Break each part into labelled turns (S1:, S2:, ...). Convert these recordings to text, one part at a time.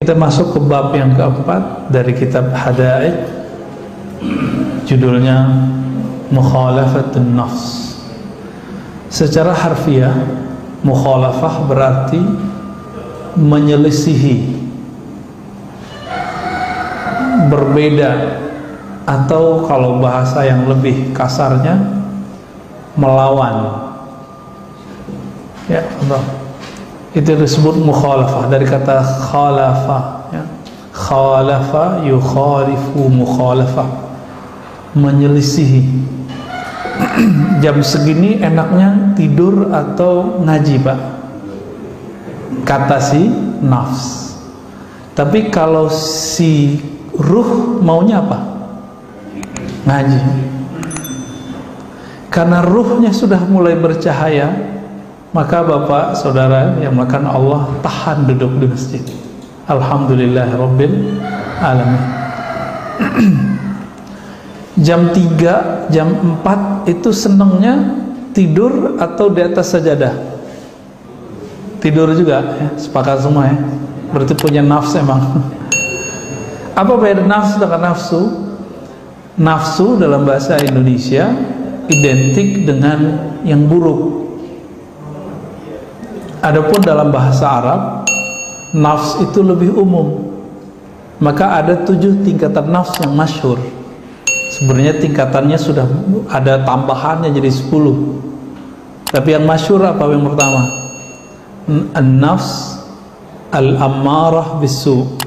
S1: Kita masuk ke bab yang keempat dari kitab Hada'iq, judulnya Mukhalafatun Nafs. Secara harfiah, mukhalafah berarti menyelisihi, berbeda, atau kalau bahasa yang lebih kasarnya melawan. Ya, itu disebut mukhalafah dari kata khalafa, ya. Khalafa yukhalifu mukhalafah, menyelisihi. Jam segini enaknya tidur atau ngaji, Pak, kata si nafs. Tapi kalau si ruh maunya apa? Ngaji. Karena ruhnya sudah mulai bercahaya, maka bapak saudara yang melakukan Allah tahan duduk di masjid. Alhamdulillah Rabbil Alamin. Jam 3, jam 4 itu senangnya tidur atau di atas sajadah? Tidur juga, ya? Sepakat semua, ya? Berarti punya nafsu emang. Apa beda nafsu dengan nafsu? Nafsu dalam bahasa Indonesia identik dengan yang buruk. Adapun dalam bahasa Arab, nafs itu lebih umum. Maka ada 7 tingkatan nafs yang masyhur. Sebenarnya tingkatannya sudah ada tambahannya jadi 10. Tapi yang masyhur apa yang pertama? An-nafs al-ammarah bisu.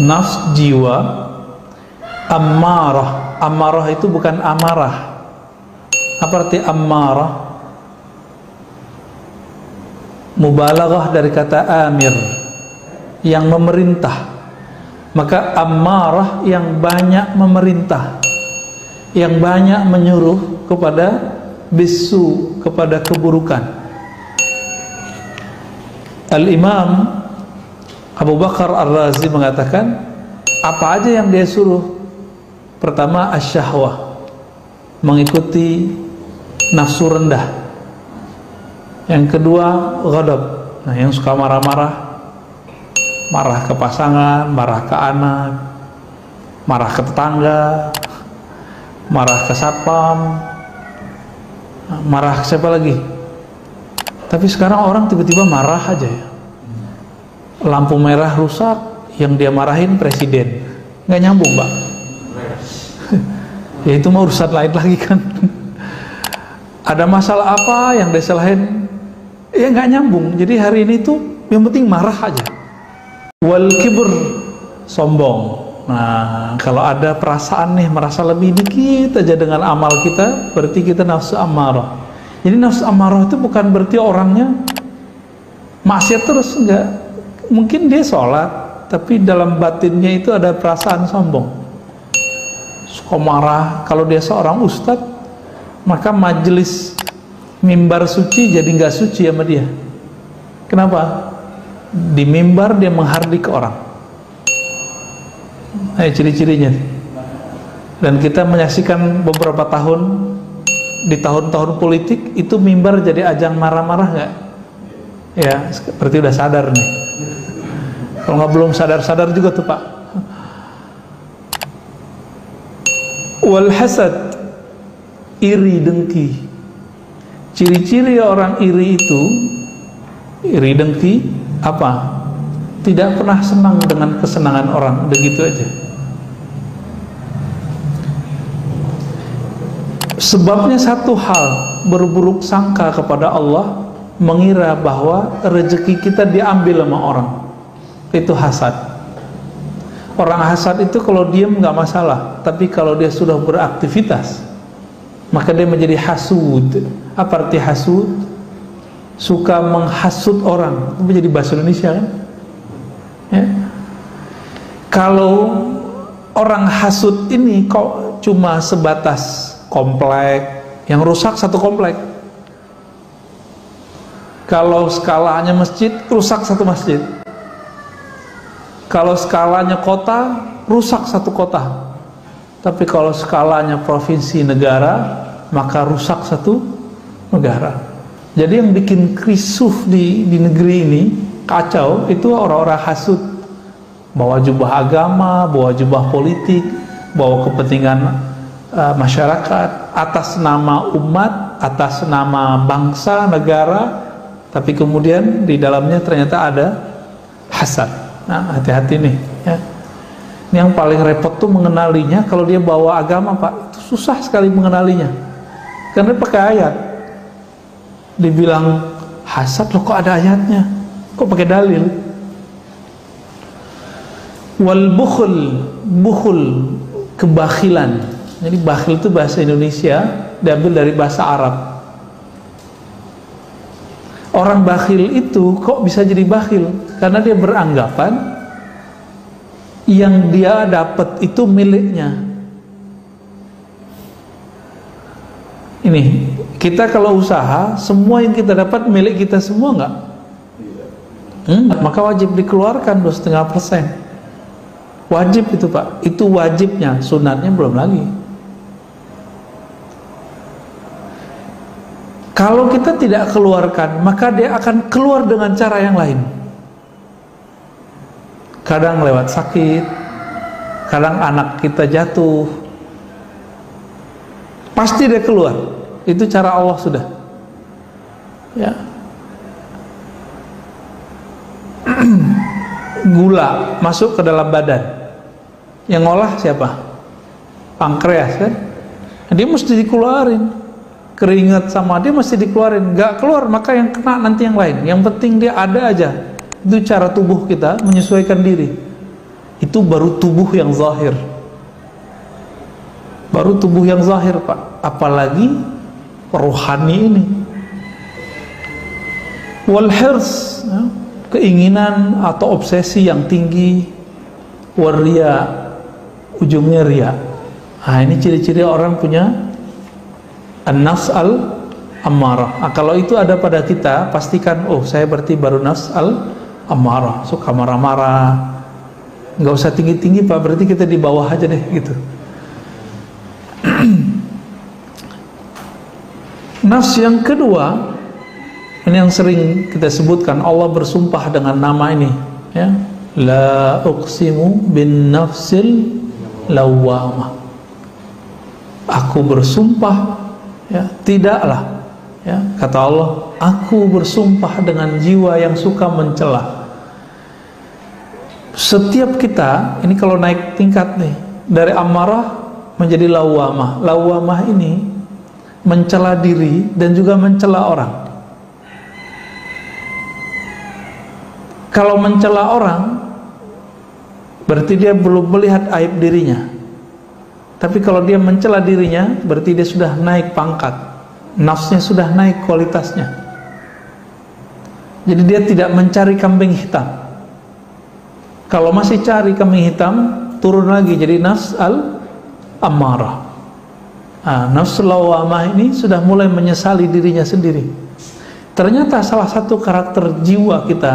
S1: Nafs jiwa ammarah. Ammarah itu bukan amarah. Apa arti ammarah? Mubalaghah dari kata amir, yang memerintah. Maka ammarah yang banyak memerintah, yang banyak menyuruh kepada bisu, kepada keburukan. Al-Imam Abu Bakar Ar-Razi mengatakan, apa aja yang dia suruh? Pertama, asyahwah, mengikuti nafsu rendah. Yang kedua, ghadab, nah yang suka marah-marah, marah ke pasangan, marah ke anak, marah ke tetangga, marah ke satpam, marah ke siapa lagi. Tapi sekarang orang tiba-tiba marah aja, ya. Lampu merah rusak, yang dia marahin presiden. Nggak nyambung, Pak. Ya itu mau urusan lain lagi kan. Ada masalah apa yang dia salahin, ya nggak nyambung. Jadi hari ini tuh yang penting marah aja. Wal kibr, sombong. Nah, kalau ada perasaan nih merasa lebih dikit aja dengan amal kita, berarti kita nafsu ammarah. Jadi nafsu ammarah itu bukan berarti orangnya maksiat terus, enggak. Mungkin dia sholat, tapi dalam batinnya itu ada perasaan sombong, suka marah. Kalau dia seorang ustadz, maka majelis mimbar suci jadi nggak suci sama dia. Kenapa? Di mimbar dia menghardik orang. Ciri-cirinya. Dan kita menyaksikan beberapa tahun, di tahun-tahun politik itu mimbar jadi ajang marah-marah nggak? Ya, berarti udah sadar nih. Kalau nggak belum sadar-sadar juga tuh, Pak. Wal hasad, iri dengki. Ciri-ciri orang iri itu, iri dengki apa? Tidak pernah senang dengan kesenangan orang, begitu aja. Sebabnya satu hal, berburuk sangka kepada Allah, mengira bahwa rezeki kita diambil sama orang. Itu hasad. Orang hasad itu kalau diam nggak masalah, tapi kalau dia sudah beraktivitas, maka dia menjadi hasud. Apa arti hasud? Suka menghasut orang. Itu menjadi bahasa Indonesia kan? Ya. Kalau orang hasud ini kok cuma sebatas komplek, yang rusak satu komplek. Kalau skalanya masjid, rusak satu masjid. Kalau skalanya kota, rusak satu kota. Tapi kalau skalanya provinsi, negara, maka rusak satu negara. Jadi yang bikin krisuh di negeri ini kacau itu orang-orang hasud, bawa jubah agama, bawa jubah politik, bawa kepentingan masyarakat atas nama umat, atas nama bangsa, negara, tapi kemudian di dalamnya ternyata ada hasad. Nah, hati-hati nih ya. Ini yang paling repot tuh mengenalinya. Kalau dia bawa agama, Pak, itu susah sekali mengenalinya, karena pakai ayat. Dibilang hasad, loh kok ada ayatnya, kok pakai dalil. Wal bukhul, kebakhilan. Jadi bakhil itu bahasa Indonesia, diambil dari bahasa Arab. Orang bakhil itu kok bisa jadi bakhil? Karena dia beranggapan yang dia dapat itu miliknya. Ini, kita kalau usaha, semua yang kita dapat milik kita semua enggak? Maka wajib dikeluarkan 2,5%. Wajib itu, Pak. Itu wajibnya, sunatnya belum lagi. Kalau kita tidak keluarkan, maka dia akan keluar dengan cara yang lain. Kadang lewat sakit, kadang anak kita jatuh, pasti dia keluar. Itu cara Allah sudah. Ya. Gula masuk ke dalam badan, yang ngolah siapa? Pankreas kan? Dia mesti dikeluarin. Keringat sama dia mesti dikeluarin. Gak keluar, maka yang kena nanti yang lain. Yang penting dia ada aja. Itu cara tubuh kita menyesuaikan diri. Itu baru tubuh yang zahir. Baru tubuh yang zahir, Pak. Apalagi rohani ini. Wal hirs, ya, keinginan atau obsesi yang tinggi. Waria, ujungnya ria. Nah, ini ciri-ciri orang punya an-nafs al-ammarah. Kalau itu ada pada kita, pastikan, oh saya berarti baru nafs al-ammarah, suka marah-marah. Nggak usah tinggi-tinggi, Pak, berarti kita di bawah aja deh gitu. Nafs yang kedua, ini yang sering kita sebutkan, Allah bersumpah dengan nama ini, ya. La uqsimu bin nafsil lawwamah. Aku bersumpah, ya, tidaklah, ya, kata Allah, aku bersumpah dengan jiwa yang suka mencela. Setiap kita, ini kalau naik tingkat nih, dari amarah menjadi lawamah. Lawamah ini mencela diri dan juga mencela orang. Kalau mencela orang, berarti dia belum melihat aib dirinya. Tapi kalau dia mencela dirinya, berarti dia sudah naik pangkat, nafsnya sudah naik kualitasnya. Jadi dia tidak mencari kambing hitam. Kalau masih cari kambing hitam, turun lagi jadi nafs al-ammarah. Nah, nafs lawamah ini sudah mulai menyesali dirinya sendiri. Ternyata salah satu karakter jiwa kita,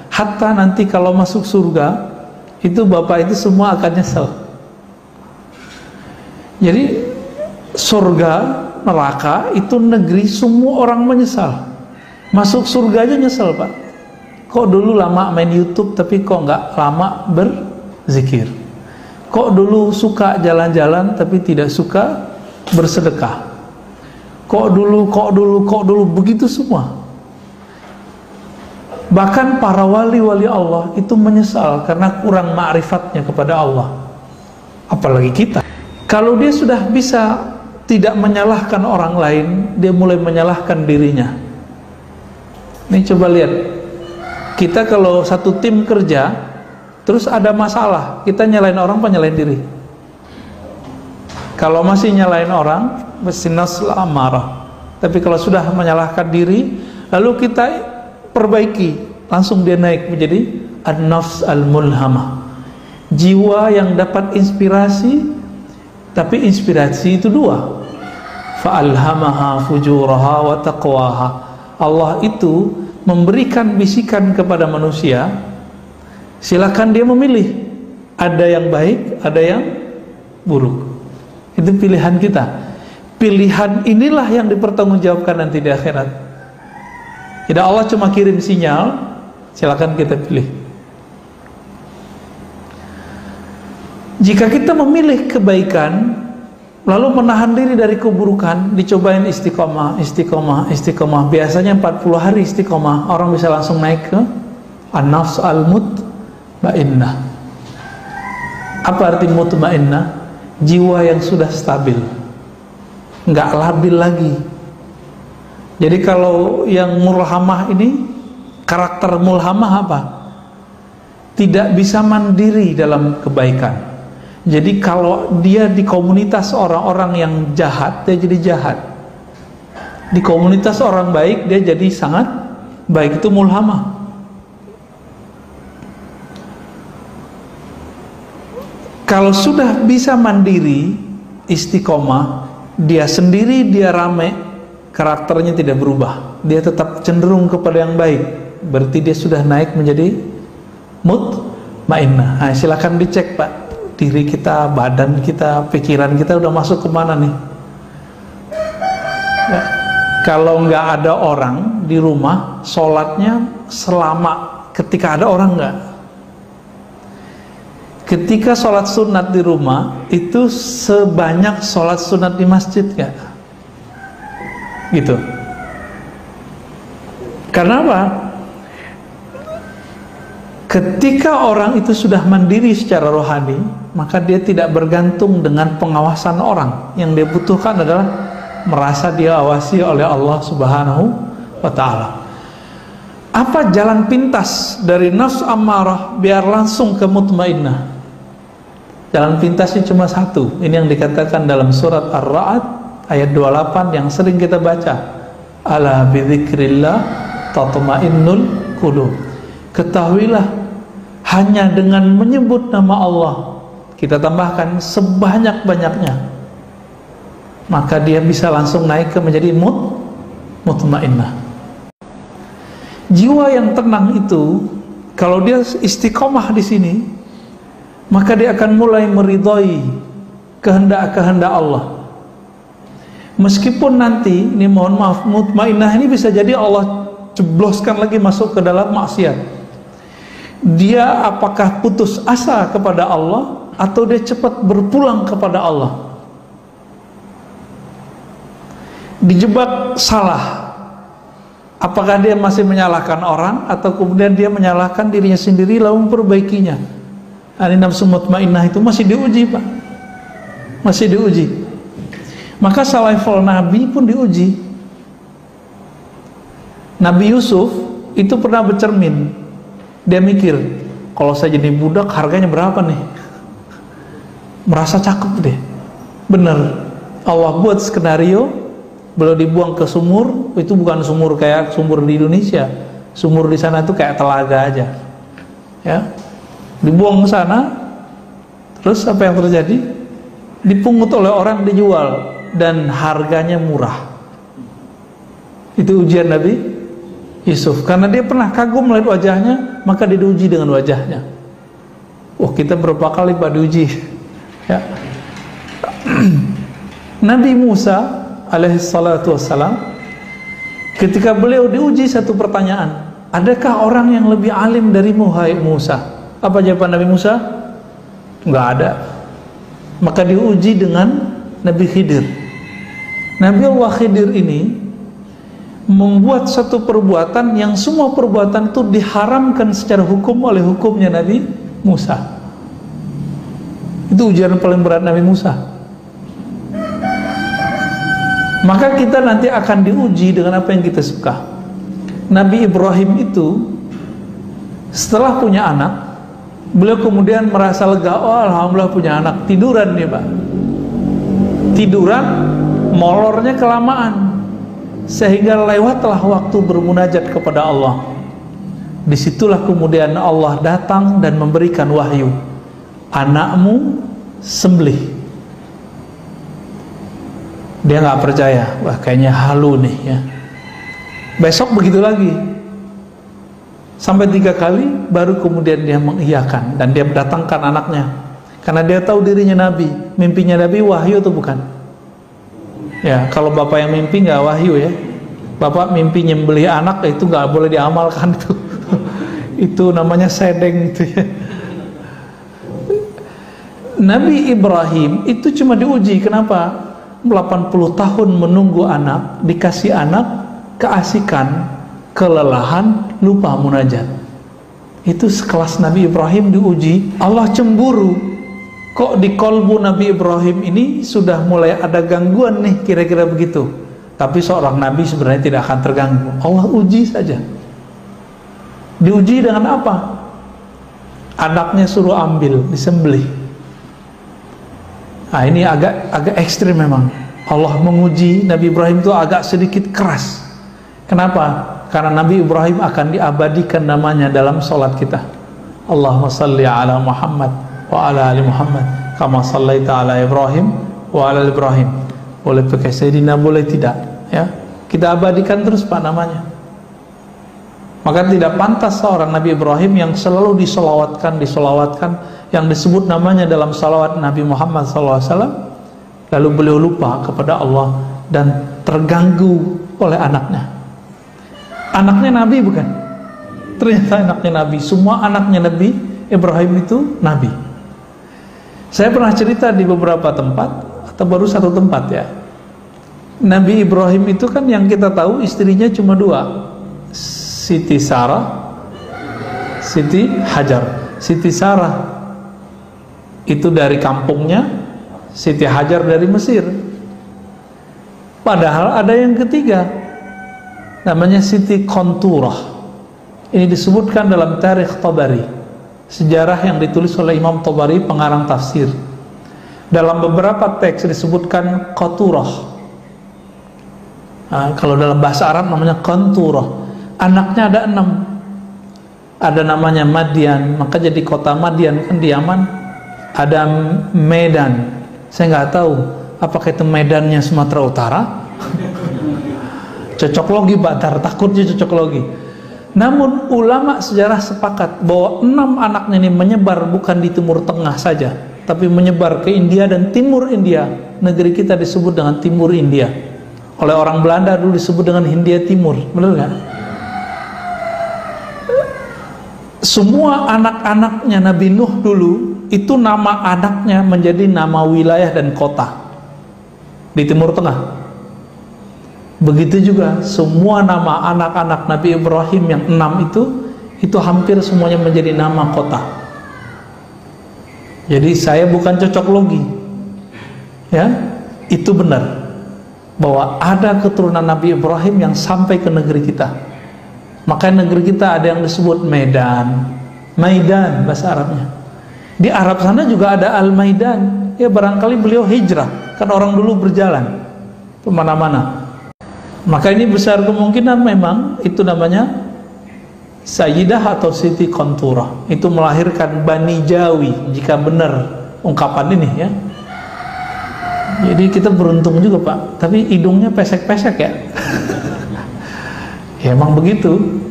S1: hatta nanti kalau masuk surga, itu bapak itu semua akan nyesel. Jadi surga, neraka itu negeri semua orang menyesal. Masuk surga aja nyesel, Pak. Kok dulu lama main YouTube tapi kok nggak lama berzikir? Kok dulu suka jalan-jalan tapi tidak suka bersedekah? Kok dulu begitu semua. Bahkan para wali-wali Allah itu menyesal karena kurang ma'rifatnya kepada Allah. Apalagi kita. Kalau dia sudah bisa tidak menyalahkan orang lain, dia mulai menyalahkan dirinya. Ini coba lihat, kita kalau satu tim kerja, terus ada masalah, kita nyalain orang apa nyalain diri? Kalau masih nyalain orang, mesti nafsul amarah. Tapi kalau sudah menyalahkan diri, lalu kita perbaiki, langsung dia naik menjadi an-nafs al-mulhamah. Jiwa yang dapat inspirasi. Tapi inspirasi itu dua. Fa'alhamaha fujuraha wa taqwaha. Allah itu memberikan bisikan kepada manusia, silakan dia memilih. Ada yang baik, ada yang buruk. Itu pilihan kita. Pilihan inilah yang dipertanggungjawabkan nanti di akhirat. Tidak Allah cuma kirim sinyal, Silakan kita pilih. Jika kita memilih kebaikan lalu menahan diri dari keburukan, dicobain istiqomah, istiqomah, istiqomah. Biasanya 40 hari istiqomah, orang bisa langsung naik ke an-nafs al-mutmainnah. Apa arti mutmainnah? Jiwa yang sudah stabil, nggak labil lagi. Jadi kalau yang mulhamah ini, karakter mulhamah apa? Tidak bisa mandiri dalam kebaikan. Jadi kalau dia di komunitas orang-orang yang jahat, dia jadi jahat. Di komunitas orang baik, dia jadi sangat baik. Itu mulhamah. Kalau sudah bisa mandiri, istiqomah, dia sendiri, dia rame, karakternya tidak berubah. Dia tetap cenderung kepada yang baik. Berarti dia sudah naik menjadi mutmainnah. Nah, silakan dicek, Pak. Diri kita, badan kita, pikiran kita udah masuk kemana nih? Ya. Kalau nggak ada orang di rumah, sholatnya selama ketika ada orang nggak? Ketika sholat sunat di rumah itu sebanyak sholat sunat di masjid nggak? Gitu. Karena apa? Ketika orang itu sudah mandiri secara rohani, maka dia tidak bergantung dengan pengawasan orang. Yang dia butuhkan adalah merasa diawasi oleh Allah Subhanahu wa ta'ala. Apa jalan pintas dari nafs ammarah biar langsung ke mutmainnah? Jalan pintasnya cuma satu. Ini yang dikatakan dalam surat Ar-Ra'd ayat 28 yang sering kita baca. Ala bidzikrillah tatmainnul qulub. Ketahuilah, hanya dengan menyebut nama Allah, kita tambahkan sebanyak-banyaknya, maka dia bisa langsung naik ke menjadi mutmainnah. Jiwa yang tenang itu, kalau dia istiqomah di sini, maka dia akan mulai meridhai kehendak-kehendak Allah. Meskipun nanti, ini mohon maaf, mutmainnah ini bisa jadi Allah jebloskan lagi masuk ke dalam maksiat. Dia apakah putus asa kepada Allah atau dia cepat berpulang kepada Allah? Dijebak salah, apakah dia masih menyalahkan orang atau kemudian dia menyalahkan dirinya sendiri lalu memperbaikinya? Ini nafsu mutmainnah itu masih diuji, Pak. Masih diuji. Maka salaful Nabi pun diuji. Nabi Yusuf itu pernah bercermin. Dia mikir, kalau saya jadi budak harganya berapa nih? Merasa cakep deh. Bener, Allah buat skenario, beliau dibuang ke sumur. Itu bukan sumur kayak sumur di Indonesia. Sumur di sana itu kayak telaga aja. Ya, dibuang ke sana. Terus apa yang terjadi? Dipungut oleh orang, dijual, dan harganya murah. Itu ujian Nabi Yusuf, karena dia pernah kagum melihat wajahnya, maka dia diuji dengan wajahnya. Wah, kita berapa kali Pak diuji, ya. Nabi Musa alaihissalatu wassalam, ketika beliau diuji satu pertanyaan, adakah orang yang lebih alim darimu, hai Musa? Apa jawaban Nabi Musa? Enggak ada. Maka diuji dengan Nabi Khidir. Nabi Allah Khidir ini membuat satu perbuatan yang semua perbuatan itu diharamkan secara hukum oleh hukumnya Nabi Musa. Itu ujian paling berat Nabi Musa. Maka kita nanti akan diuji dengan apa yang kita suka. Nabi Ibrahim itu setelah punya anak, beliau kemudian merasa lega. Oh, alhamdulillah punya anak. Tiduran nih, Pak. Tiduran, molornya kelamaan, sehingga lewatlah waktu bermunajat kepada Allah. Disitulah kemudian Allah datang dan memberikan wahyu, anakmu sembelih. Dia nggak percaya, wah kayaknya halu nih ya. Besok begitu lagi, sampai 3 kali, baru kemudian dia mengiyakan dan dia mendatangkan anaknya, karena dia tahu dirinya Nabi. Mimpinya Nabi wahyu atau bukan? Ya, kalau bapak yang mimpi nggak wahyu ya. Bapak mimpi nyembelih anak, itu nggak boleh diamalkan itu. itu namanya sedeng itu ya. Nabi Ibrahim itu cuma diuji. Kenapa? 80 tahun menunggu anak, dikasih anak, keasikan, kelelahan, lupa munajat. Itu sekelas Nabi Ibrahim diuji. Allah cemburu, kok di kolbu Nabi Ibrahim ini sudah mulai ada gangguan nih, kira-kira begitu. Tapi seorang Nabi sebenarnya tidak akan terganggu. Allah uji saja. Diuji dengan apa? Anaknya suruh ambil, disembelih. Nah ini agak ekstrim memang. Allah menguji Nabi Ibrahim itu agak sedikit keras. Kenapa? Karena Nabi Ibrahim akan diabadikan namanya dalam sholat kita. Allahumma salli ala Muhammad wa ala ali Muhammad kama sallaita ala Ibrahim wa ala Ibrahim. Boleh pakai Sayyidina, boleh tidak ya. Kita abadikan terus Pak namanya. Maka tidak pantas seorang Nabi Ibrahim yang selalu disolawatkan, yang disebut namanya dalam salawat Nabi Muhammad SAW, lalu beliau lupa kepada Allah dan terganggu oleh anaknya. Anaknya Nabi bukan? Ternyata anaknya Nabi. Semua anaknya Nabi Ibrahim itu Nabi. Saya pernah cerita di beberapa tempat, atau baru satu tempat ya. Nabi Ibrahim itu kan yang kita tahu istrinya cuma dua, Siti Sarah, Siti Hajar. Siti Sarah itu dari kampungnya, Siti Hajar dari Mesir. Padahal ada yang ketiga, namanya Siti Konturah. Ini disebutkan dalam Tarikh Tabari, sejarah yang ditulis oleh Imam Tabari, pengarang tafsir. Dalam beberapa teks disebutkan Qaturah. Nah, kalau dalam bahasa Arab namanya Konturah. Anaknya ada 6. Ada namanya Madian, maka jadi kota Madian kan di Yaman. Ada Medan, saya nggak tahu apakah itu Medannya Sumatera Utara. Cocok logi Pak, takutnya cocok logi. Namun ulama sejarah sepakat bahwa 6 anaknya ini menyebar bukan di Timur Tengah saja, tapi menyebar ke India dan Timur India. Negeri kita disebut dengan Timur India. Oleh orang Belanda dulu disebut dengan Hindia Timur, benar nggak? Semua anak-anaknya Nabi Nuh dulu itu nama anaknya menjadi nama wilayah dan kota di Timur Tengah. Begitu juga semua nama anak-anak Nabi Ibrahim yang 6 itu hampir semuanya menjadi nama kota. Jadi saya bukan cocok logi ya, itu benar bahwa ada keturunan Nabi Ibrahim yang sampai ke negeri kita. Maka negeri kita ada yang disebut Medan, Maidan bahasa Arabnya. Di Arab sana juga ada Al-Maidan. Ya barangkali beliau hijrah, kan orang dulu berjalan kemana-mana. Maka ini besar kemungkinan memang itu namanya Sayyidah atau Siti Konturah. Itu melahirkan Bani Jawi, jika benar ungkapan ini ya. Jadi kita beruntung juga Pak, tapi hidungnya pesek-pesek ya. Ya emang begitu.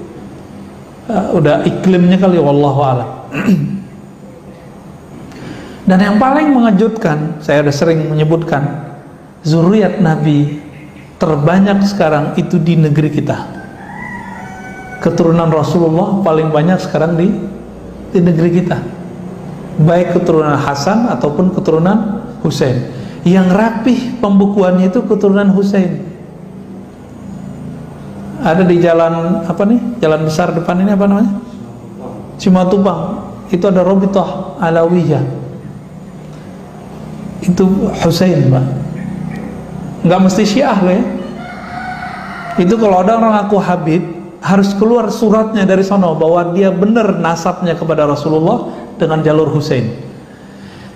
S1: Udah iklimnya kali, wallahu a'lam. Dan yang paling mengejutkan, saya udah sering menyebutkan, zuriat Nabi terbanyak sekarang itu di negeri kita. Keturunan Rasulullah paling banyak sekarang di negeri kita, baik keturunan Hasan ataupun keturunan Husain. Yang rapih pembukuannya itu keturunan Husain. Ada di jalan apa nih? Jalan besar depan ini apa namanya? Cimatubang. Itu ada Robitoh Alawiyah. Itu Husain, Pak. Nggak mesti Syiah loh ya. Itu kalau ada orang ngaku Habib, harus keluar suratnya dari sono bahwa dia benar nasabnya kepada Rasulullah dengan jalur Husain.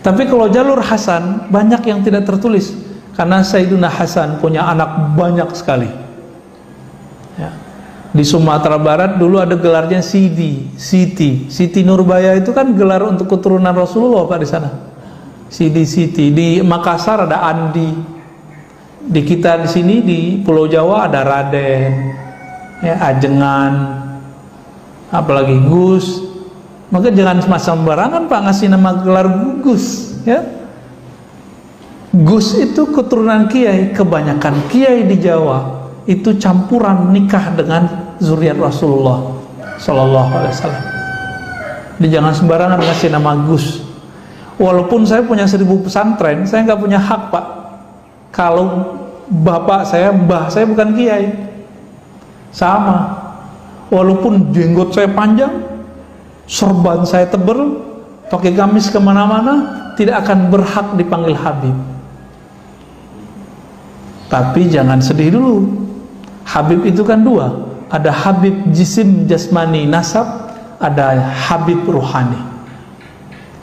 S1: Tapi kalau jalur Hasan banyak yang tidak tertulis, karena Sayyidina Hasan punya anak banyak sekali. Ya. Di Sumatera Barat dulu ada gelarnya Siti Nurbaya, itu kan gelar untuk keturunan Rasulullah Pak di sana. Siti. Di Makassar ada Andi. Di kita di sini di Pulau Jawa ada Raden, ya, Ajengan, apalagi Gus. Maka jangan sembarangan Pak ngasih nama gelar Gus, ya. Gus itu keturunan kiai, kebanyakan kiai di Jawa itu campuran nikah dengan zuriat Rasulullah Sallallahu Alaihi Wasallam. Jadi jangan sembarangan ngasih nama Gus. Walaupun saya punya 1000 pesantren, saya nggak punya hak, Pak. Kalau bapak saya, mbah saya bukan kiai. Sama. Walaupun jenggot saya panjang, sorban saya tebal, pakai gamis kemana-mana, tidak akan berhak dipanggil Habib. Tapi jangan sedih dulu. Habib itu kan dua. Ada Habib jisim jasmani nasab, ada Habib ruhani.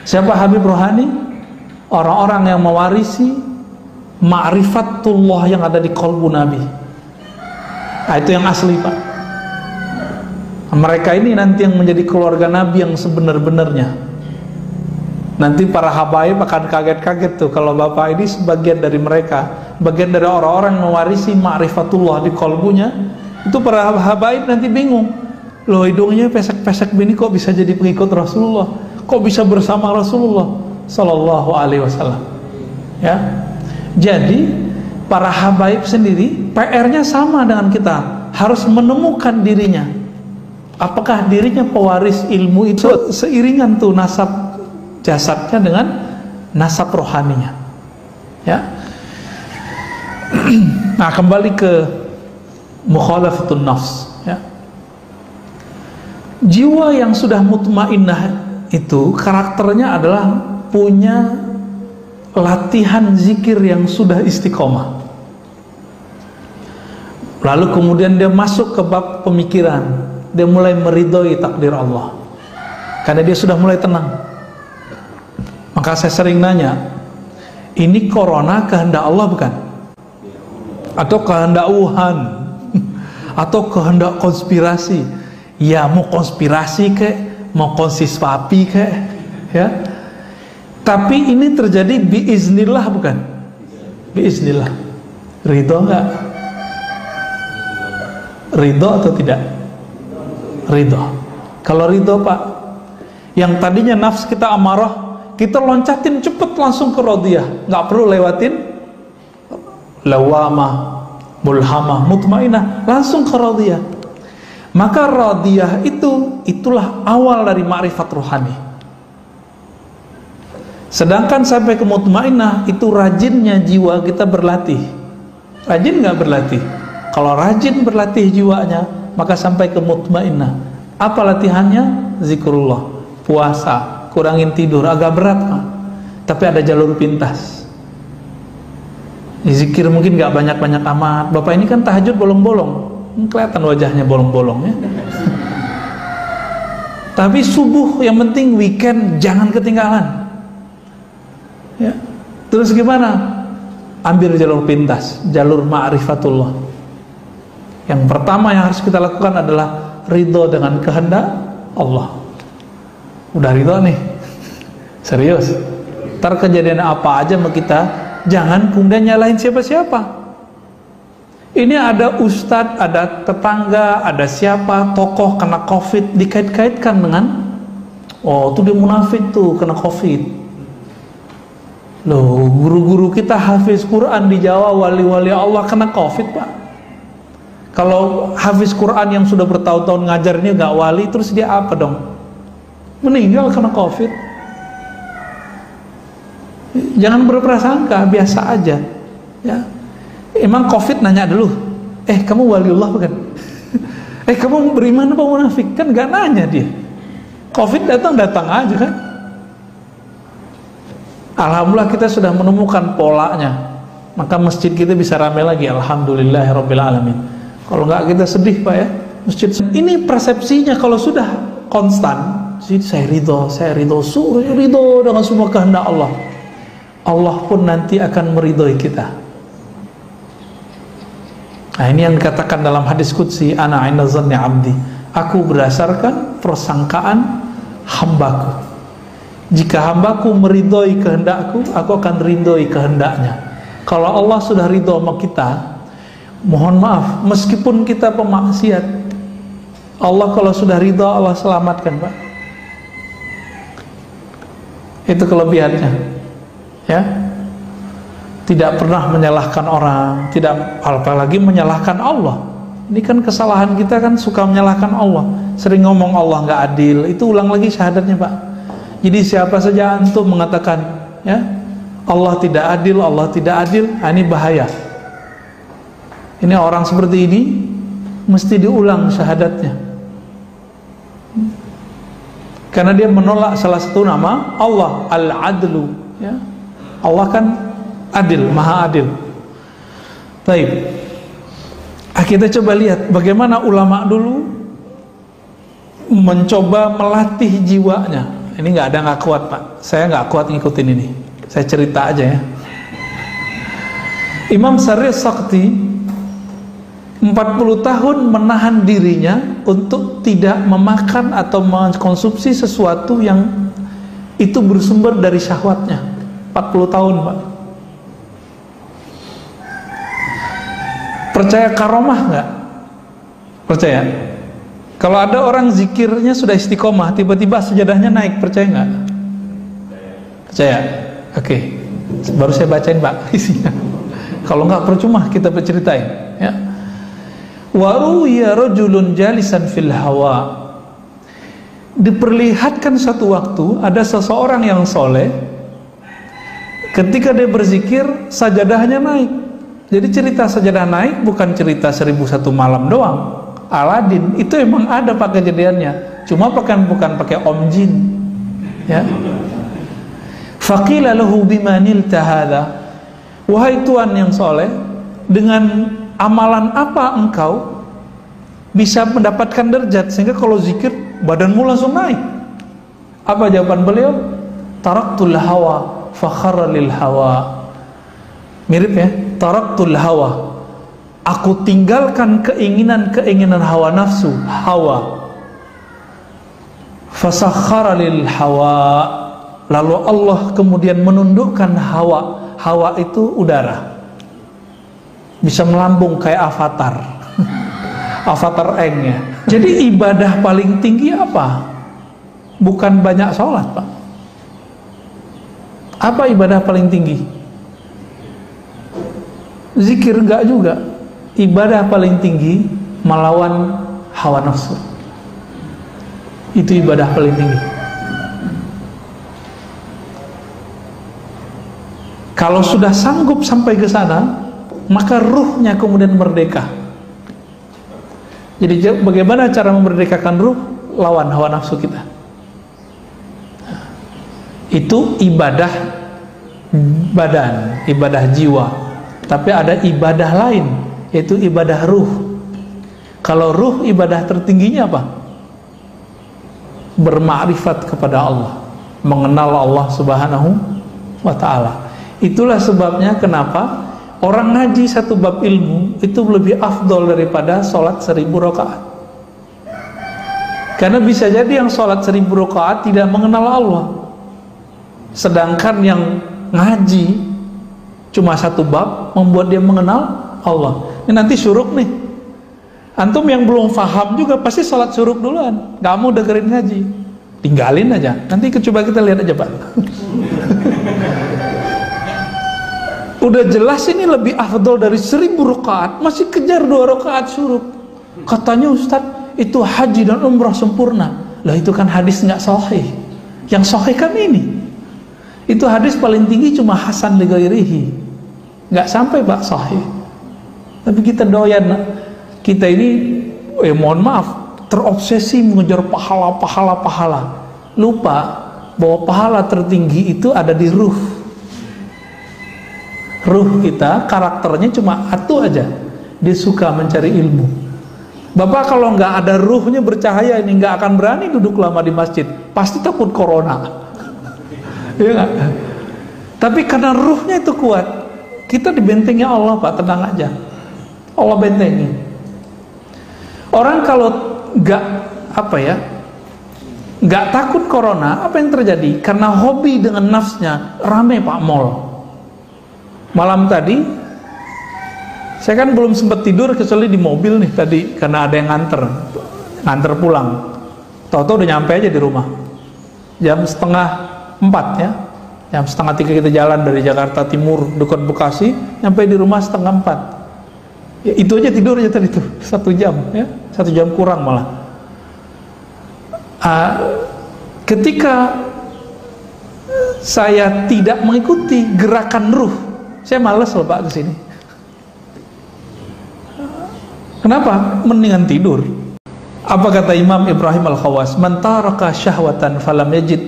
S1: Siapa Habib rohani? Orang-orang yang mewarisi ma'rifatullah yang ada di qalbu Nabi. Nah, itu yang asli, Pak. Mereka ini nanti yang menjadi keluarga Nabi yang sebenar-benarnya. Nanti para habaib akan kaget-kaget tuh kalau Bapak ini sebagian dari mereka, bagian dari orang-orang yang mewarisi ma'rifatullah di qalbunya. Itu para habaib nanti bingung. Loh, hidungnya pesek-pesek begini kok bisa jadi pengikut Rasulullah? Kok bisa bersama Rasulullah Sallallahu Alaihi Wasallam? Ya, jadi para habaib sendiri PR-nya sama dengan kita, harus menemukan dirinya. Apakah dirinya pewaris ilmu itu seiringan tuh nasab jasadnya dengan nasab rohaninya? Ya. Nah, kembali ke mukhalafatun nafs. Ya. Jiwa yang sudah mutmainnah itu karakternya adalah punya latihan zikir yang sudah istiqomah. Lalu kemudian dia masuk ke bab pemikiran, dia mulai meridhoi takdir Allah karena dia sudah mulai tenang. Maka saya sering nanya, ini corona kehendak Allah bukan? Atau kehendak Wuhan? Atau kehendak konspirasi? Ya, mau konspirasi kek, mau konsispasi kek, ya. Tapi ini terjadi biiznillah bukan? Biiznillah. Ridho enggak? Ridho atau tidak? Ridho. Kalau ridho, Pak, yang tadinya nafs kita amarah, kita loncatin cepet langsung ke radiyah, nggak perlu lewatin lawamah, mulhamah, mutmainah, langsung ke radiyah. Maka radiyah itulah awal dari ma'rifat rohani. Sedangkan sampai ke mutmainah itu rajinnya jiwa kita berlatih. Rajin nggak berlatih? Kalau rajin berlatih jiwanya, maka sampai ke mutmainah. Apa latihannya? Zikrullah, puasa, kurangin tidur, agak berat, Pak. Tapi ada jalur pintas. Zikir mungkin nggak banyak-banyak amat. Bapak ini kan tahajud bolong-bolong. Kelihatan wajahnya bolong-bolong, ya. Tapi subuh yang penting, weekend jangan ketinggalan, ya. Terus gimana? Ambil jalur pintas, jalur ma'rifatullah. Yang pertama yang harus kita lakukan adalah ridho dengan kehendak Allah. Udah ridho nih, serius, ntar kejadian apa aja sama kita, jangan kemudian nyalahin siapa-siapa. Ini ada ustadz, ada tetangga, ada siapa, tokoh kena COVID, dikait-kaitkan dengan, oh itu dia munafik tuh, kena COVID. Loh, guru-guru kita hafiz Quran di Jawa, wali-wali Allah kena COVID, Pak. Kalau hafiz Quran yang sudah bertahun-tahun ngajar ini gak wali, terus dia apa dong? Meninggal kena COVID. Jangan berprasangka, biasa aja, ya. Emang COVID nanya dulu, kamu waliullah bukan? Kamu beriman apa munafik? Kan gak nanya dia. COVID datang aja kan. Alhamdulillah kita sudah menemukan polanya, maka masjid kita bisa ramai lagi. Alhamdulillahirabbil alamin. Kalau nggak kita sedih, Pak, ya. Masjid ini persepsinya kalau sudah konstan, saya ridho dengan semua kehendak Allah. Allah pun nanti akan meridhoi kita. Nah, ini yang dikatakan dalam hadis qudsi, ana 'inda dhanni 'abdi. Aku berdasarkan persangkaan hambaku. Jika hambaku meridhoi kehendakku, aku akan ridhoi kehendaknya. Kalau Allah sudah ridho sama kita, mohon maaf, meskipun kita pemaksiat, Allah kalau sudah ridho, Allah selamatkan, Pak. Itu kelebihannya, ya. Tidak pernah menyalahkan orang, tidak, apalagi menyalahkan Allah. Ini kan kesalahan kita kan suka menyalahkan Allah. Sering ngomong Allah nggak adil. Itu ulang lagi syahadatnya Pak. Jadi siapa saja antum mengatakan ya Allah tidak adil, Allah tidak adil, ini bahaya. Ini orang seperti ini mesti diulang syahadatnya. Karena dia menolak salah satu nama Allah, Al-Adlu ya. Allah kan adil, maha adil. Baik. Kita coba lihat bagaimana ulama dulu mencoba melatih jiwanya. Ini nggak kuat Pak. Saya nggak kuat ngikutin ini. Saya cerita aja ya. Imam Syarih Sakti 40 tahun menahan dirinya untuk tidak memakan atau mengkonsumsi sesuatu yang itu bersumber dari syahwatnya. 40 tahun Pak. Percaya karomah nggak? Percaya? Kalau ada orang zikirnya sudah istiqomah, tiba-tiba sejadahnya naik, percaya nggak? Percaya? Oke. Baru saya bacain Pak isinya. Kalau nggak percuma kita berceritain. Ya. Waruya rajulun jalisan fil hawa. Diperlihatkan satu waktu ada seseorang yang soleh, ketika dia berzikir sajadahnya naik. Jadi cerita sajadah naik bukan cerita 1001 malam doang. Aladin itu emang ada Pak kejadiannya, cuma bukan pakai om jin ya. Faqila lahu bimanilta hadza, wahai tuan yang soleh, dengan amalan apa engkau bisa mendapatkan derajat sehingga kalau zikir badanmu langsung naik? Apa jawaban beliau? Taraktul hawa fakhara lil hawa. Mirip ya, taraktul hawa, aku tinggalkan keinginan hawa nafsu, hawa. Fasakhara lil hawa, lalu Allah kemudian menundukkan hawa. Hawa itu udara, bisa melambung kayak avatar. Avatar Eng-nya. Jadi ibadah paling tinggi apa? Bukan banyak sholat Pak. Apa ibadah paling tinggi? Zikir enggak juga. Ibadah paling tinggi melawan hawa nafsu. Itu ibadah paling tinggi. Kalau sudah sanggup sampai ke sana, maka ruhnya kemudian merdeka. Jadi bagaimana cara memerdekakan ruh? Lawan hawa nafsu kita. Itu ibadah badan, ibadah jiwa. Tapi ada ibadah lain, yaitu ibadah ruh. Kalau ruh, ibadah tertingginya apa? Bermakrifat kepada Allah, mengenal Allah Subhanahu wa ta'ala. Itulah sebabnya kenapa orang ngaji satu bab ilmu itu lebih afdol daripada sholat 1000 rakaat. Karena bisa jadi yang sholat 1000 rakaat tidak mengenal Allah, sedangkan yang ngaji cuma satu bab membuat dia mengenal Allah. Ini nanti syuruk nih. Antum yang belum paham juga pasti sholat syuruk duluan, nggak mau dengerin ngaji, tinggalin aja. Nanti coba kita lihat aja Pak. Udah jelas ini lebih afdol dari 1000 rakaat, masih kejar 2 rakaat syuruk. Katanya Ustadz itu haji dan umrah sempurna. Lah itu kan hadis nggak sahih. Yang sahih kan ini. Itu hadis paling tinggi cuma hasan li ghairihi, nggak sampai Pak sahih. Tapi kita doyan, kita ini mohon maaf terobsesi mengejar pahala. Lupa bahwa pahala tertinggi itu ada di ruh. Ruh kita karakternya cuma satu aja, dia suka mencari ilmu. Bapak kalau nggak ada ruhnya bercahaya ini nggak akan berani duduk lama di masjid, pasti takut corona. Ya, tapi karena ruhnya itu kuat, kita dibentengi Allah Pak, tenang aja, Allah bentengi. Orang kalau nggak takut corona, apa yang terjadi? Karena hobi dengan nafsnya, rame Pak mall. Malam tadi saya kan belum sempat tidur kecuali di mobil nih tadi, karena ada yang nganter pulang. Tahu-tahu udah nyampe aja di rumah jam 2:30 ya, jam 2:30 kita jalan dari Jakarta Timur dekat Bekasi, nyampe di rumah 3:30. Ya, itu aja tidurnya tadi tuh 1 jam, ya 1 jam kurang malah. Ketika saya tidak mengikuti gerakan ruh, saya malas loh Pak kesini. Kenapa? Mendingan tidur. Apa kata Imam Ibrahim Al-Khawas? Man taraka syahwatan falam yajid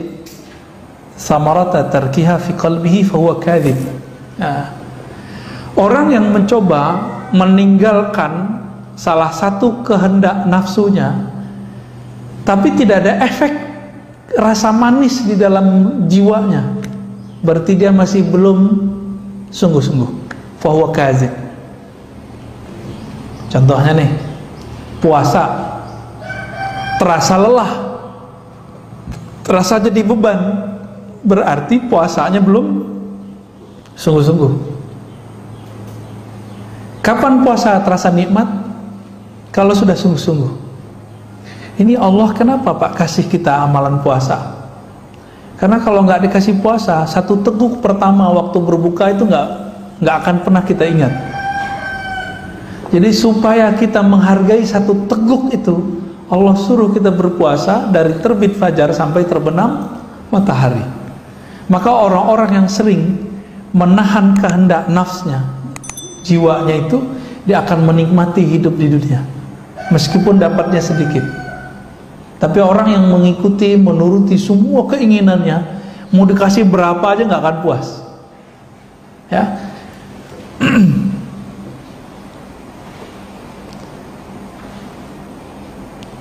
S1: samarata tarkiha fi qalbihi fahuwa kadhib. Orang yang mencoba meninggalkan salah satu kehendak nafsunya tapi tidak ada efek rasa manis di dalam jiwanya, berarti dia masih belum sungguh-sungguh. Fahuwa kadzib. Contohnya nih, puasa terasa lelah, terasa jadi beban, berarti puasanya belum sungguh-sungguh. Kapan puasa terasa nikmat? Kalau sudah sungguh-sungguh. Ini Allah kenapa Pak kasih kita amalan puasa? Karena kalau nggak dikasih puasa, 1 teguk pertama waktu berbuka itu nggak akan pernah kita ingat. Jadi supaya kita menghargai 1 teguk itu, Allah suruh kita berpuasa dari terbit fajar sampai terbenam matahari. Maka orang-orang yang sering menahan kehendak nafsnya, jiwanya itu, dia akan menikmati hidup di dunia meskipun dapatnya sedikit. Tapi orang yang mengikuti, menuruti semua keinginannya, mau dikasih berapa aja nggak akan puas. Ya.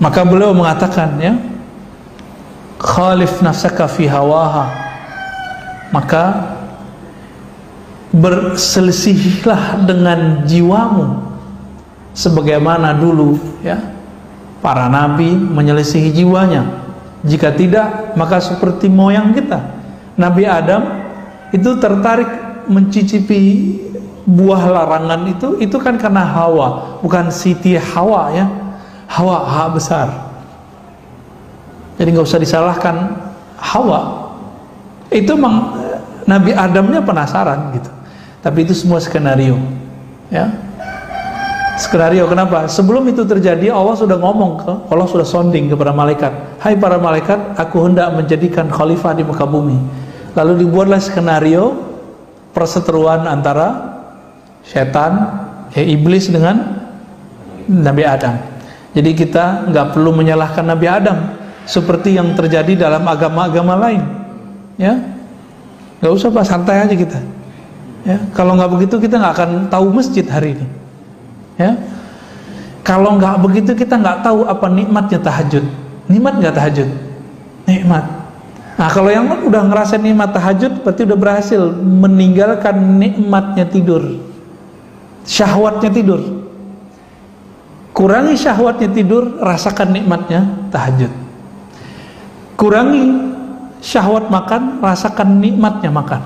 S1: Maka beliau mengatakan, ya, khalif nafsaka fi hawaha. Maka berselisihlah dengan jiwamu sebagaimana dulu, ya, para nabi menyelisihi jiwanya. Jika tidak, maka seperti moyang kita, Nabi Adam itu tertarik mencicipi buah larangan itu kan karena Hawa, bukan Siti Hawa, ya. Hawa, H besar. Jadi nggak usah disalahkan Hawa. Itu memang Nabi Adamnya penasaran gitu. Tapi itu semua skenario, ya. Skenario kenapa? Sebelum itu terjadi, Allah sudah Allah sudah sounding kepada malaikat. Hai para malaikat, aku hendak menjadikan khalifah di muka bumi. Lalu dibuatlah skenario perseteruan antara setan, iblis dengan Nabi Adam. Jadi kita nggak perlu menyalahkan Nabi Adam seperti yang terjadi dalam agama-agama lain, ya. Nggak usah Pak, santai aja kita. Ya, kalau nggak begitu kita nggak akan tahu masjid hari ini. Ya, kalau nggak begitu kita nggak tahu apa nikmatnya tahajud. Nikmat nggak tahajud? Nikmat. Nah, kalau yang udah ngerasain nikmat tahajud, berarti udah berhasil meninggalkan nikmatnya tidur, syahwatnya tidur. Kurangi syahwatnya tidur, rasakan nikmatnya tahajud. Kurangi syahwat makan, rasakan nikmatnya makan.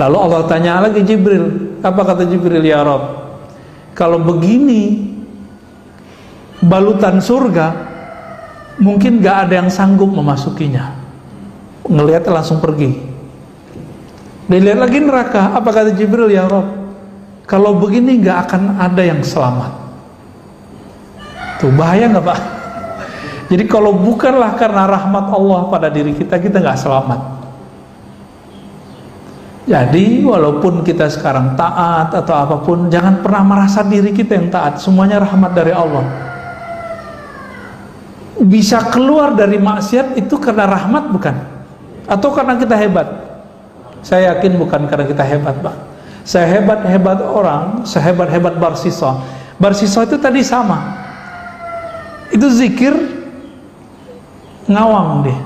S1: Lalu Allah tanya lagi Jibril, apa kata Jibril? Ya Rabb, kalau begini balutan surga, mungkin gak ada yang sanggup memasukinya. Ngelihat langsung pergi. Dilihat lagi neraka, apa kata Jibril? Ya Rabb, kalau begini gak akan ada yang selamat. Tuh bahaya gak Pak? Jadi kalau bukanlah karena rahmat Allah pada diri kita, kita gak selamat. Jadi walaupun kita sekarang taat atau apapun, jangan pernah merasa diri kita yang taat. Semuanya rahmat dari Allah. Bisa keluar dari maksiat itu karena rahmat bukan? Atau karena kita hebat? Saya yakin bukan karena kita hebat Pak. Sehebat-hebat orang, sehebat-hebat Barsisa, Barsisa itu tadi sama. Itu zikir ngawang deh.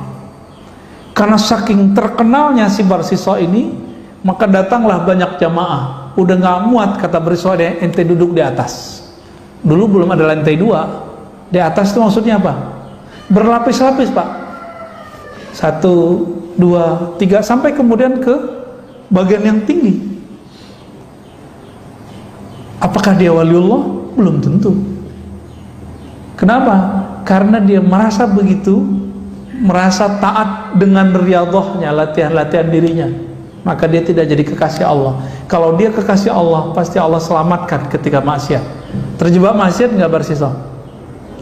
S1: Karena saking terkenalnya si Barsisa ini, maka datanglah banyak jamaah. Udah nggak muat, kata Barsisa, ente duduk di atas. Dulu belum ada lantai 2. Di atas itu maksudnya apa? Berlapis-lapis Pak. 1, 2, 3 sampai kemudian ke bagian yang tinggi. Apakah dia waliullah? Belum tentu. Kenapa? Karena dia merasa begitu, merasa taat dengan riyadhahnya, latihan-latihan dirinya. maka dia tidak jadi kekasih Allah. Kalau dia kekasih Allah, pasti Allah selamatkan ketika maksiat. Terjebak maksiat nggak bersisa,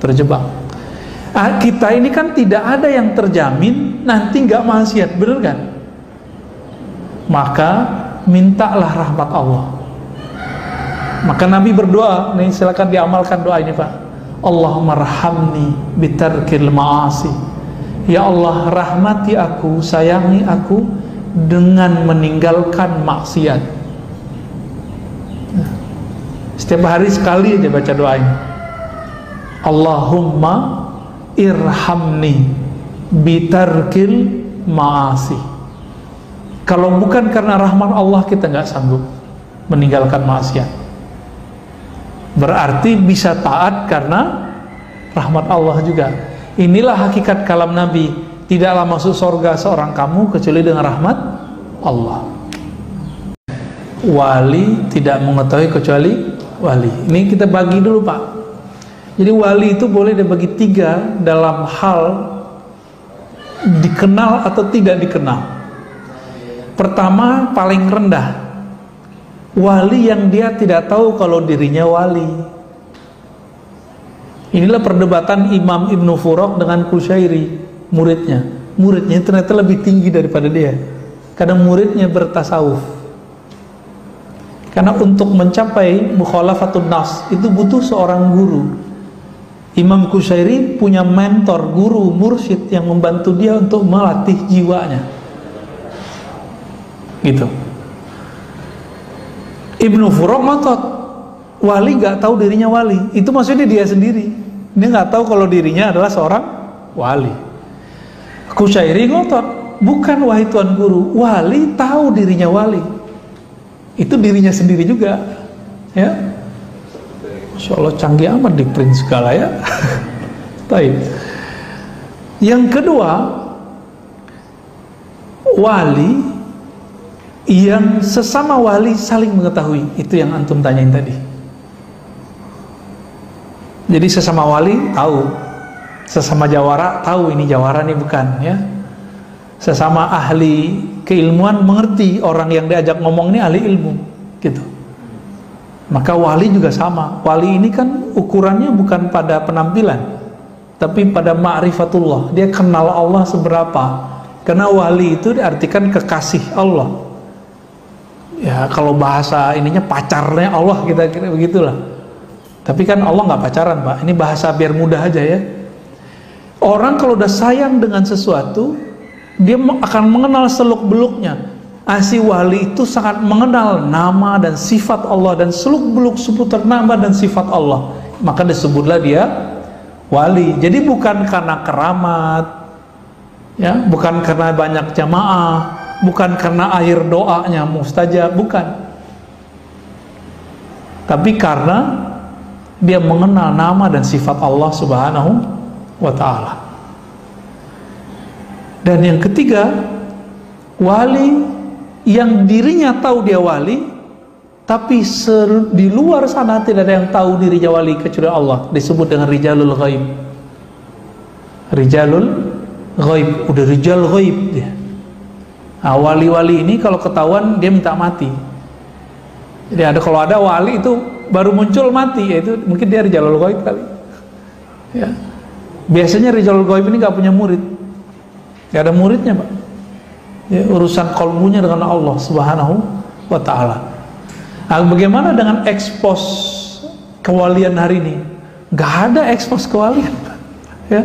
S1: terjebak. Kita ini kan tidak ada yang terjamin nanti nggak maksiat, bener kan? Maka mintalah rahmat Allah. Maka Nabi berdoa, nih silakan diamalkan doa ini Pak. Allahumma rahamni bitarkil ma'asi. Ya Allah, rahmati aku, sayangi aku dengan meninggalkan maksiat. Setiap hari sekali aja baca doa ini. Allahumma irhamni bitarkil ma'asi. Kalau bukan karena rahmat Allah, kita nggak sanggup meninggalkan maksiat. Berarti bisa taat karena rahmat Allah juga. Inilah hakikat kalam Nabi. Tidaklah masuk surga seorang kamu kecuali dengan rahmat Allah. Wali tidak mengetahui kecuali wali. Ini kita bagi dulu Pak. Jadi wali itu boleh dibagi 3 dalam hal dikenal atau tidak dikenal. Pertama, paling rendah, wali yang dia tidak tahu kalau dirinya wali. Inilah perdebatan Imam Ibnu Furaq dengan Kusyairi, muridnya ternyata lebih tinggi daripada dia, karena muridnya bertasawuf. Karena untuk mencapai mukhalafatun nas itu butuh seorang guru. Imam Kusyairi punya mentor, guru, mursyid yang membantu dia untuk melatih jiwanya, gitu. Ibnu Furaq ngotot, wali nggak tahu dirinya wali. Itu maksudnya dia sendiri, dia nggak tahu kalau dirinya adalah seorang wali. Kusyairi ngotot, bukan wahai tuan guru, wali tahu dirinya wali, itu dirinya sendiri juga, ya. Masya Allah, canggih amat di print segala ya. Baik. Yang kedua, wali yang sesama wali saling mengetahui, itu yang antum tanyain tadi. Jadi sesama wali tahu, sesama jawara tahu ini jawara nih bukan, ya. Sesama ahli keilmuan mengerti orang yang diajak ngomong ini ahli ilmu, gitu. Maka wali juga sama. Wali ini kan ukurannya bukan pada penampilan, tapi pada ma'rifatullah. Dia kenal Allah seberapa. Karena wali itu diartikan kekasih Allah. Ya, kalau bahasa ininya pacarnya Allah, kita kira begitulah. Tapi kan Allah nggak pacaran, Pak. Ini bahasa biar mudah aja ya. Orang kalau udah sayang dengan sesuatu, dia akan mengenal seluk-beluknya. Si wali itu sangat mengenal nama dan sifat Allah dan seluk-beluk seputar nama dan sifat Allah. Maka disebutlah dia wali. Jadi bukan karena keramat, ya, bukan karena banyak jamaah, bukan karena air doanya mustajab, bukan. Tapi karena dia mengenal nama dan sifat Allah Subhanahu wa ta'ala. Dan yang ketiga, wali yang dirinya tahu dia wali, tapi di luar sana tidak ada yang tahu dirinya wali kecuali Allah. Disebut dengan rijalul ghaib. Rijalul ghaib, udah rijal ghaib dia. Nah, wali-wali ini kalau ketahuan dia minta mati. Jadi kalau ada wali itu baru muncul mati, yaitu mungkin dia rijalul ghaib kali. Ya. Biasanya rijalul ghaib ini nggak punya murid, nggak ada muridnya, Pak. Ya, urusan kalbunya dengan Allah Subhanahu wa ta'ala. Nah, bagaimana dengan ekspos kewalian hari ini? Gak ada ekspos kewalian, ya.